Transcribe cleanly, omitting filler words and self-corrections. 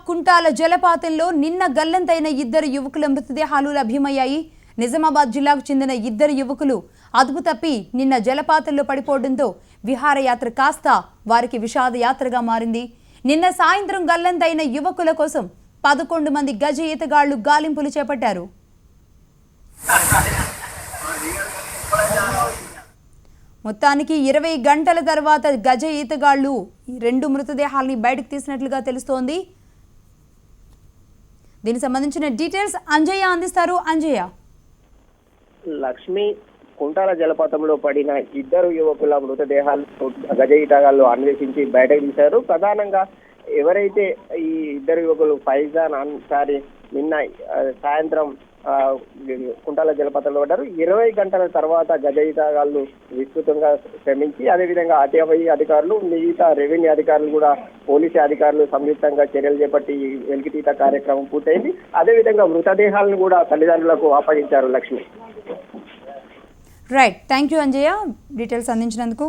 కుంటాల జలపాతంలో నిన్న గల్లంతైన ఇద్దరు యువకుల మృతదేహాలు లభ్యమయ్యాయి. నిజామాబాద్ జిల్లాకు చెందిన ఇద్దరు యువకులు అదుపు తప్పి నిన్న జలపాతంలో పడిపోవడంతో విహారయాత్ర కాస్త వారికి విషాద యాత్రగా మారింది. నిన్న సాయంత్రం గల్లంతైన యువకుల కోసం 11 మంది గజ ఈతగాళ్లు గాలింపులు చేపట్టారు. మొత్తానికి 20 గంటల తర్వాత గజ ఈతగాళ్లు 2 మృతదేహాలని బయటకు తీసినట్లుగా తెలుస్తోంది. దీనికి సంబంధించిన డీటెయిల్స్ అంజయ్య అందిస్తారు. అంజయ్య. లక్ష్మి, కుంటాల జలపాతంలో పడిన ఇద్దరు యువకుల మృతదేహాలు గజ ఈతగాళ్లు అన్వేషించి బయటకు తీశారు. ప్రధానంగా ఎవరైతే ఈ ఇద్దరు యువకులు ఫైజాన్ అన్సారీ నిన్న సాయంత్రం కుంటాల జలపాతంలో పడ్డారు. 20 గంటల తర్వాత గజ ఈతగాళ్లు విస్తృతంగా శ్రమించి, అదేవిధంగా అటవీ అధికారులు, మిగతా రెవెన్యూ అధికారులు కూడా, పోలీసు అధికారులు సంయుక్తంగా చర్యలు చేపట్టి వెలికితీత కార్యక్రమం పూర్తయింది. అదేవిధంగా మృతదేహాలను కూడా తల్లిదండ్రులకు అప్పగించారు. Lakshmi. Right, thank you Anjaiah details అందించినందుకు.